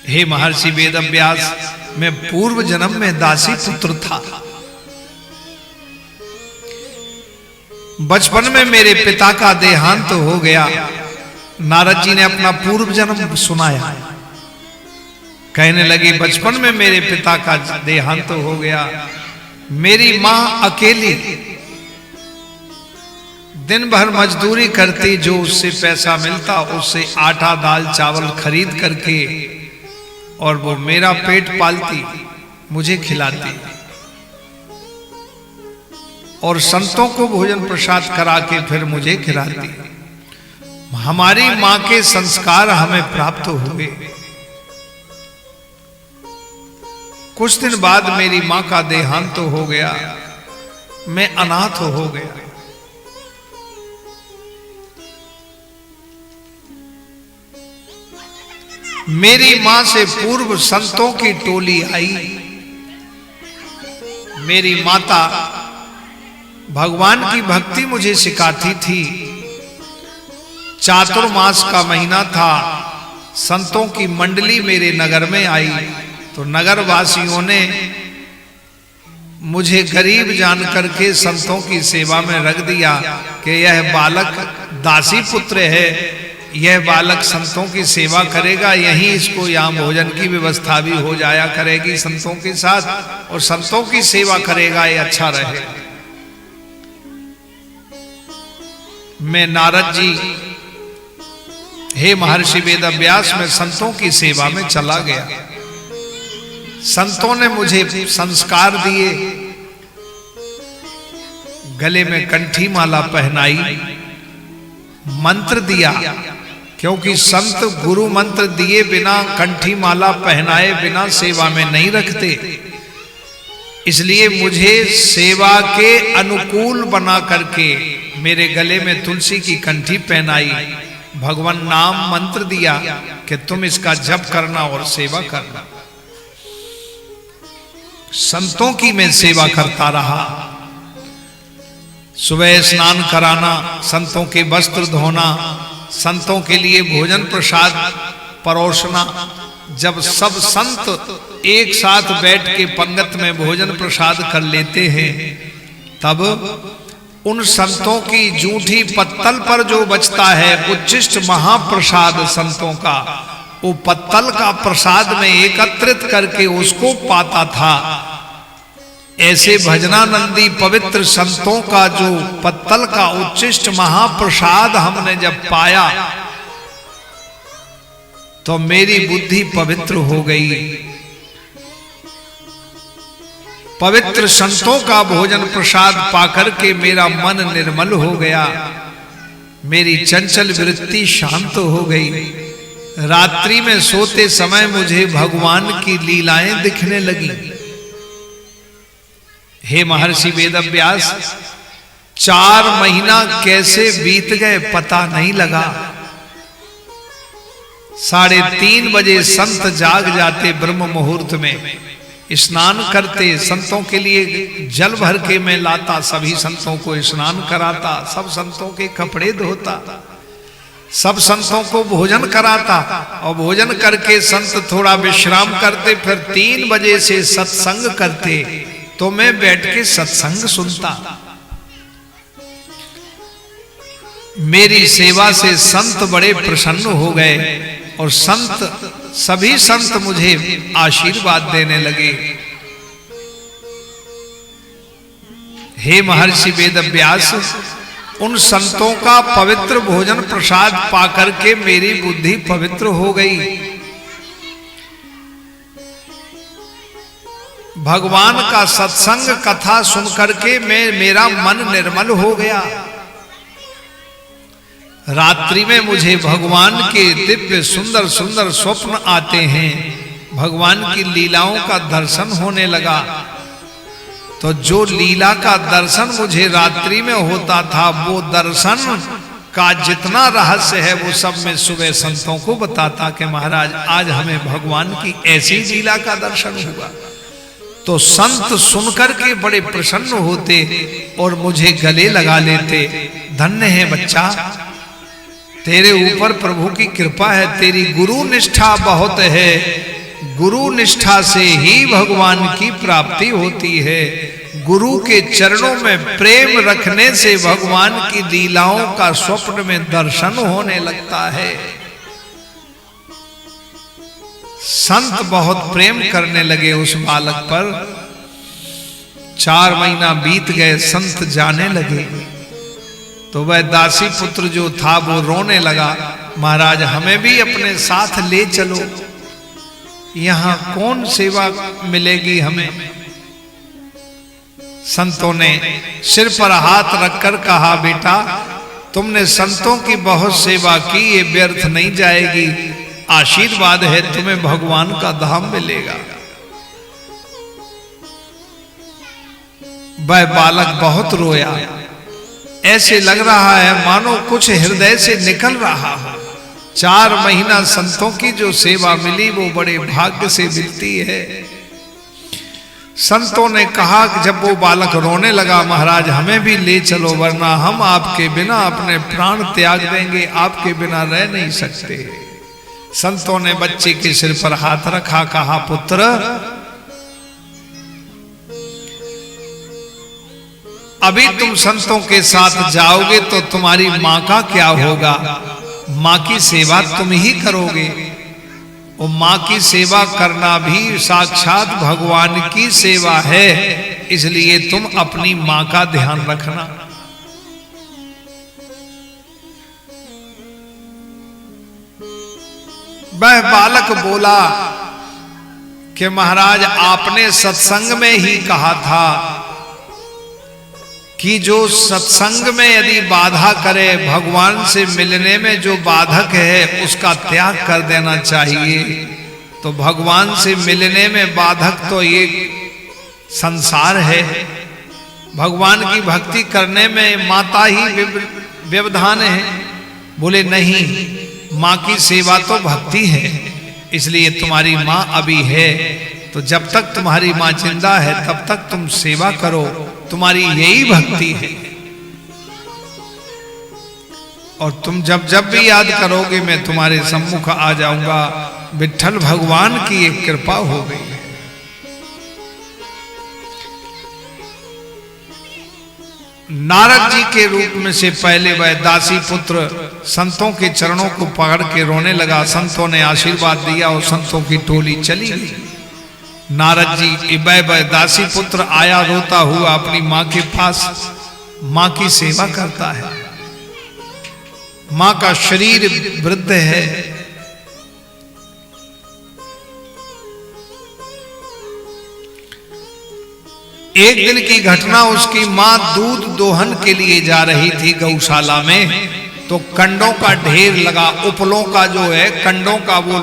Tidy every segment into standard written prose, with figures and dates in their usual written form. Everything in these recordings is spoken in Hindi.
हे महर्षि वेदव्यास, मैं पूर्व जन्म में दासी पुत्र था। बचपन में मेरे पिता का देहांत हो गया। नारद जी ने अपना पूर्व जन्म सुनाया। कहने लगे, बचपन में मेरे पिता का देहांत हो गया। मेरी मां अकेली दिन भर मजदूरी करती, जो उससे पैसा मिलता उससे आटा दाल चावल खरीद करके और वो मेरा पेट पालती, मुझे खिलाती और संतों को भोजन प्रसाद करा के फिर मुझे खिलाती। हमारी मां के संस्कार हमें प्राप्त हुए। कुछ दिन बाद मेरी मां का देहांत हो गया। मैं अनाथ हो गया। मेरी मां से पूर्व संतों की टोली आई। मेरी माता भगवान की भक्ति मुझे सिखाती थी। चातुर्मास का महीना था। संतों की मंडली मेरे नगर में आई तो नगर वासियों ने मुझे गरीब जान करके संतों की सेवा में रख दिया कि यह बालक दासी पुत्र है, यह बालक संतों की सेवा करेगा, यहीं इसको यहाँ भोजन की व्यवस्था भी हो जाया करेगी संतों के साथ, और संतों की सेवा करेगा, ये अच्छा रहे। मैं नारद जी, हे महर्षि वेदव्यास, में संतों की सेवा में चला गया। संतों ने मुझे संस्कार दिए, गले में कंठी माला पहनाई, मंत्र दिया, क्योंकि संत गुरु मंत्र दिए बिना, कंठी माला पहनाए बिना सेवा में नहीं रखते। इसलिए मुझे सेवा के अनुकूल बना करके मेरे गले में तुलसी की कंठी पहनाई, भगवान नाम मंत्र दिया कि तुम इसका जप करना और सेवा करना। संतों की मैं सेवा करता रहा। सुबह स्नान कराना, संतों के वस्त्र धोना, संतों के लिए भोजन प्रसाद परोसना। जब सब संत एक साथ बैठ के पंगत में भोजन प्रसाद कर लेते हैं, तब उन संतों की जूठी पत्तल पर जो बचता है उच्छिष्ट महाप्रसाद संतों का, वो पत्तल का प्रसाद में एकत्रित करके उसको पाता था। ऐसे भजनानंदी पवित्र संतों का जो पत्तल का उच्छिष्ट महाप्रसाद हमने जब पाया तो मेरी बुद्धि पवित्र हो गई। पवित्र संतों का भोजन प्रसाद पाकर के मेरा मन निर्मल हो गया। मेरी चंचल वृत्ति शांत हो गई। रात्रि में सोते समय मुझे भगवान की लीलाएं दिखने लगी। हे महर्षि वेदव्यास, 4 महीना कैसे बीत गए पता नहीं लगा। 3:30 बजे संत जाग जाते, ब्रह्म मुहूर्त में स्नान करते, संतों के लिए जल भर के मैं लाता, सभी संतों को स्नान कराता, सब संतों के कपड़े धोता, सब संतों को भोजन कराता, और भोजन करके संत थोड़ा विश्राम करते, फिर 3 बजे से सत्संग करते, तो मैं बैठ के सत्संग सुनता। मेरी सेवा से संत बड़े प्रसन्न हो गए और सभी संत मुझे आशीर्वाद देने लगे। हे महर्षि वेदव्यास, उन संतों का पवित्र भोजन प्रसाद पाकर के मेरी बुद्धि पवित्र हो गई। भगवान का सत्संग कथा सुनकर के मेरा मन निर्मल हो गया। रात्रि में मुझे भगवान के दिव्य सुंदर सुंदर स्वप्न आते हैं। भगवान की लीलाओं का दर्शन होने लगा। तो जो लीला का दर्शन मुझे रात्रि में होता था, वो दर्शन का जितना रहस्य है वो सब मैं सुबह संतों को बताता कि महाराज आज हमें भगवान की ऐसी लीला का दर्शन हुआ। तो संत सुनकर के बड़े प्रसन्न होते और मुझे गले लगा लेते। धन्य है बच्चा, तेरे ऊपर प्रभु की कृपा है, तेरी गुरु निष्ठा बहुत है, गुरु निष्ठा से ही भगवान की प्राप्ति होती है। गुरु के चरणों में प्रेम रखने से भगवान की लीलाओं का स्वप्न में दर्शन होने लगता है। संत बहुत प्रेम करने लगे उस बालक पर। 4 महीना बीत गए, संत जाने लगे तो वह दासी पुत्र जो था वो रोने लगा, महाराज हमें भी अपने साथ ले चलो, यहां कौन सेवा मिलेगी हमें। संतों ने सिर पर हाथ रखकर कहा, बेटा तुमने संतों की बहुत सेवा की, ये व्यर्थ नहीं जाएगी, आशीर्वाद है, तुम्हें भगवान का धाम मिलेगा। वह बालक बहुत रोया, ऐसे लग रहा है मानो कुछ हृदय से निकल रहा हो। 4 महीना संतों की जो सेवा मिली वो बड़े भाग्य से मिलती है। संतों ने कहा कि जब वो बालक रोने लगा, महाराज हमें भी ले चलो, वरना हम आपके बिना अपने प्राण त्याग देंगे, आपके बिना रह नहीं सकते। संतों ने बच्चे के सिर पर हाथ रखा, कहा पुत्र अभी तुम संतों के साथ जाओगे तो तुम्हारी मां का क्या होगा, मां की सेवा तुम ही करोगे। और मां की सेवा करना भी साक्षात भगवान की सेवा है, इसलिए तुम अपनी मां का ध्यान रखना। वह बालक बोला कि महाराज आपने सत्संग में ही कहा था कि जो सत्संग में यदि बाधा करे, भगवान से मिलने में जो बाधक है उसका त्याग कर देना चाहिए। तो भगवान से मिलने में बाधक तो ये संसार है, भगवान की भक्ति करने में माता ही व्यवधान है। बोले नहीं, मां की सेवा तो भक्ति है, इसलिए तुम्हारी मां अभी है, तो जब तक तुम्हारी मां जिंदा है तब तक तुम सेवा करो, तुम्हारी यही भक्ति है। और तुम जब जब भी याद करोगे मैं तुम्हारे सम्मुख आ जाऊंगा। विठ्ठल भगवान की एक कृपा हो गई है। नारद जी के रूप में से पहले वह दासी पुत्र संतों के चरणों को पकड़ के रोने लगा। संतों ने आशीर्वाद दिया और संतों की टोली चली गई। नारद जी वह दासी पुत्र आया रोता हुआ अपनी मां के पास, मां की सेवा करता है। मां का शरीर वृद्ध है, एक दिन की घटना, उसकी मां दूध दोहन के लिए जा रही थी गौशाला में, तो कंडों का ढेर लगा, उपलों का जो है कंडों का वो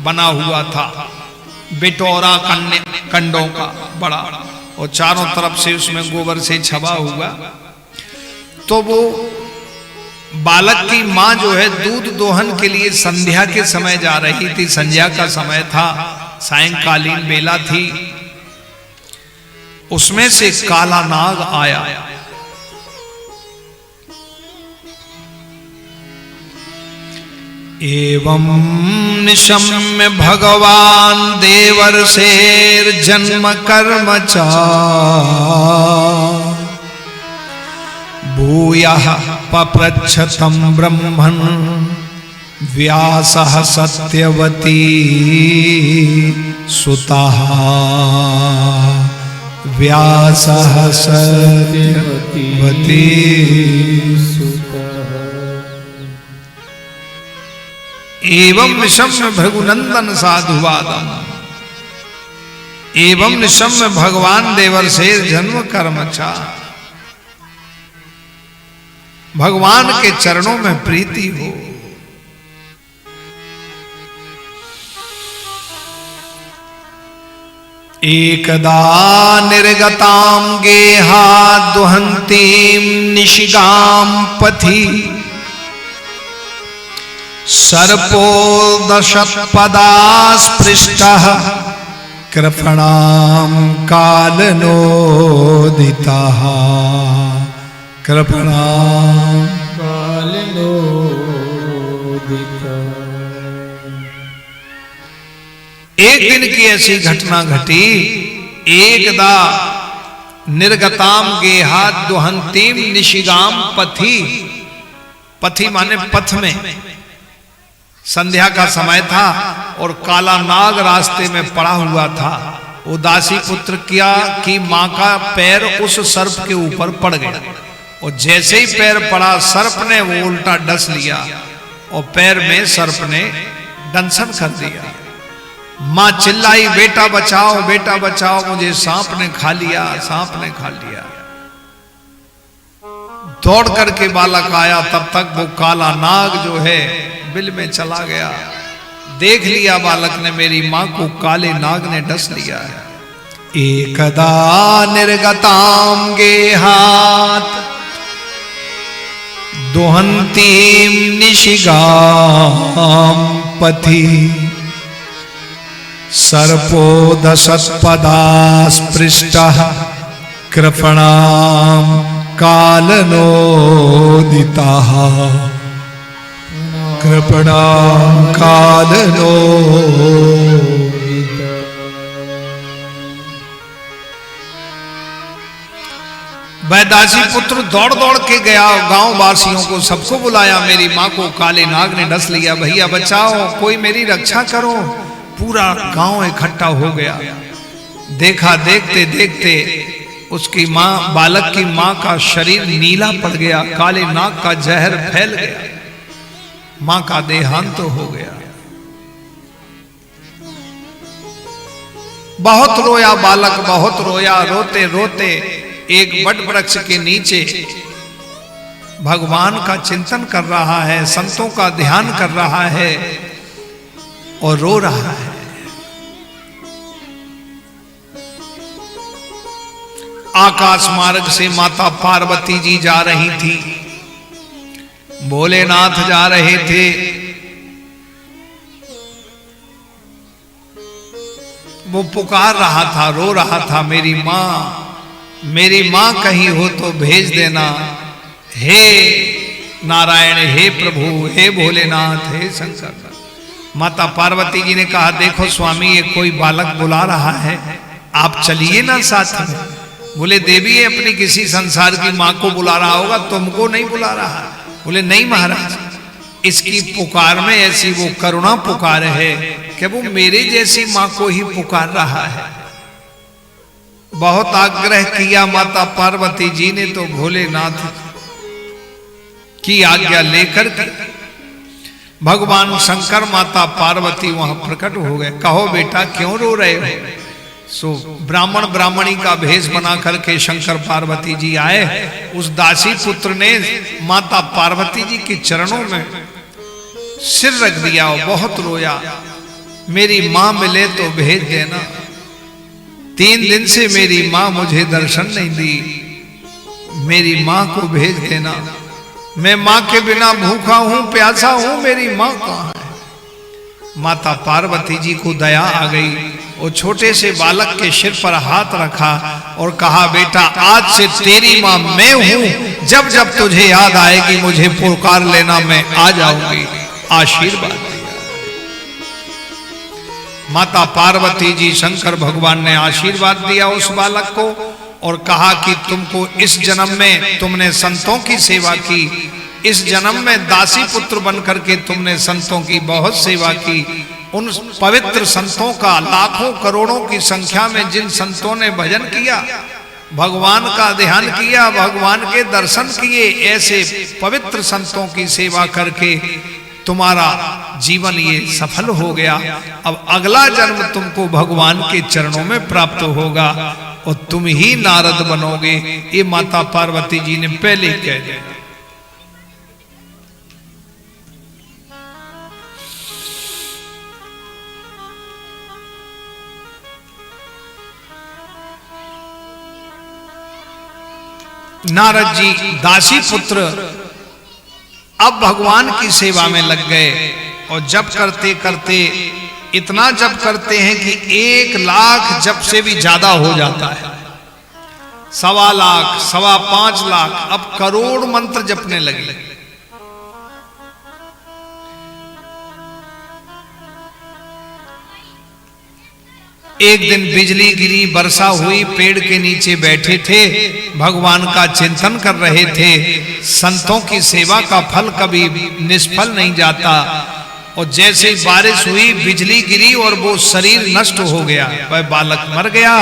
बना हुआ था, बिटोरा कंडों का बड़ा, और चारों तरफ से उसमें गोबर से छपा हुआ। तो वो बालक की मां जो है दूध दोहन के लिए संध्या के समय जा रही थी। संध्या का समय था, सायंकालीन बेला थी। उसमें से काला नाग आया। एवं निशम्य भगवान देवर्षेर जन्म कर्म चा भूयः पप्रच्छतं ब्रह्मन् व्यासः सत्यवती सुतः व्यासः सत्यवती एवं निशम्य भृगुनंदन साधुवादम। एवं निशम्य भगवान देवर्षेर जन्म कर्म चा। भगवान के चरणों में प्रीति हो। एकदा निर्गतां गेहा दुहंतीं निशिगां पथि सर्पो दशपदास्पृष्टः कृपणां कालनोदितः कृपणां कालनोदितः। एक दिन की ऐसी घटना घटी, एकदा निर्गताम गेहात दुहंतीम निशिगाम पथि। पथि माने पथ में। संध्या का समय था और काला नाग रास्ते में पड़ा हुआ था। उदासी पुत्र किया कि मां का पैर उस सर्प के ऊपर पड़ गया और जैसे ही पैर पड़ा सर्प ने वो उल्टा डस लिया और पैर में सर्प ने दंशन कर दिया। मां चिल्लाई, बेटा बचाओ, बेटा बचाओ, मुझे सांप ने खा लिया, सांप ने खा लिया। दौड़ करके बालक आया, तब तक वो काला नाग जो है बिल में चला गया। देख लिया बालक ने मेरी मां को काले नाग ने डस लिया है। एकदा निर्गताम गेहात दुहंतीम निशिगाम पथि सर्पोदशत्पदास्पृष्टः कृपणां कालनोदितः कृपणां कालनोदितः। वैदासी पुत्र दौड़ दौड़ के गया, गांव वासियों को सबको बुलाया, मेरी मां को काले नाग ने डस लिया, भैया बचाओ, कोई मेरी रक्षा करो। पूरा गांव इकट्ठा हो गया। देखा, देखते देखते उसकी मां, बालक की मां का शरीर नीला पड़ गया, काले नाग का जहर फैल गया, मां का देहांत हो गया। बहुत रोया बालक, बहुत रोया। रोते रोते एक बट वृक्ष के नीचे भगवान का चिंतन कर रहा है, संतों का ध्यान कर रहा है और रो रहा है। आकाश मार्ग से माता पार्वती जी जा रही थी, भोलेनाथ जा रहे थे। वो पुकार रहा था, रो रहा था, मेरी मां कहीं हो तो भेज देना, हे नारायण, हे प्रभु, हे भोलेनाथ, हे शंकर। माता पार्वती जी ने कहा, देखो स्वामी, ये कोई बालक बुला रहा है, आप चलिए ना साथ में। बोले, देवी ये अपनी किसी संसार की मां को बुला रहा होगा, तुमको नहीं बुला रहा। बोले, नहीं महाराज, इसकी पुकार में ऐसी वो करुणा पुकार है कि वो मेरे जैसी मां को ही पुकार रहा है। बहुत आग्रह किया माता पार्वती जी ने, तो भोलेनाथ की आज्ञा लेकर के भगवान शंकर माता पार्वती वहां प्रकट हो गए। कहो बेटा, क्यों रो रहे हो? सो ब्राह्मण ब्राह्मणी का भेष बना करके शंकर पार्वती जी आए। उस दासी पुत्र ने माता पार्वती जी के चरणों में सिर रख दिया और बहुत रोया, मेरी मां मिले तो भेज देना। 3 दिन से मेरी मां मुझे दर्शन नहीं दी, मेरी मां को भेज देना। मैं मां के बिना भूखा हूं, प्यासा हूं, मेरी मां कहां है? माता पार्वती जी को दया आ गई। वो छोटे से बालक के सिर पर हाथ रखा और कहा, बेटा, आज से तेरी मां मैं हूं, जब जब तुझे याद आएगी मुझे पुकार लेना, मैं आ जाऊंगी। आशीर्वाद दिया। माता पार्वती जी, शंकर भगवान ने आशीर्वाद दिया उस बालक को और कहा कि तुमको इस जन्म में तुमने संतों की सेवा की, इस जन्म में दासी पुत्र बनकर के तुमने संतों की बहुत सेवा की। उन पवित्र संतों का लाखों करोड़ों की संख्या में जिन संतों ने भजन किया, भगवान का ध्यान किया, भगवान के दर्शन किए, ऐसे पवित्र संतों की सेवा करके तुम्हारा जीवन ये सफल हो गया। अब अगला जन्म तुमको भगवान के चरणों में प्राप्त होगा और तुम ही नारद बनोगे। ये माता पार्वती जी ने पहले ही कह दिया। नारद जी दासी पुत्र अब भगवान की सेवा में लग गए और जप करते करते इतना जप करते हैं कि 1 लाख जप से भी ज्यादा हो जाता है। 1.25 लाख, 5.25 लाख, अब करोड़ मंत्र जपने लगे। एक दिन बिजली गिरी, वर्षा हुई, पेड़ के नीचे बैठे थे, भगवान का चिंतन कर रहे थे। संतों की सेवा का फल कभी निष्फल नहीं जाता। और जैसे बारिश हुई, बिजली गिरी और वो शरीर नष्ट हो गया, वह बालक मर गया।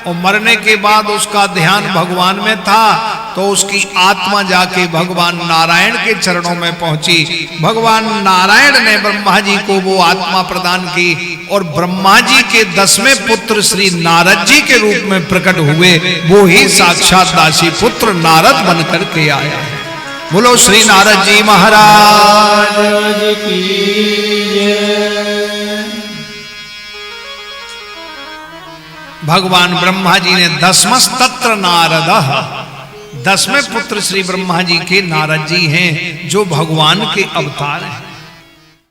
और मरने के बाद उसका ध्यान भगवान में था, तो उसकी आत्मा जाके भगवान नारायण के चरणों में पहुंची। भगवान नारायण ने ब्रह्मा जी को वो आत्मा प्रदान की और ब्रह्मा जी के 10वें पुत्र श्री नारद जी के रूप में प्रकट हुए। वो ही साक्षात दासी पुत्र नारद बनकर के आया। बोलो श्री नारद जी महाराज की जय। भगवान ब्रह्मा जी ने 10मस्तत्र नारद, 10वें पुत्र श्री ब्रह्मा जी के नारद जी हैं, जो भगवान के अवतार हैं।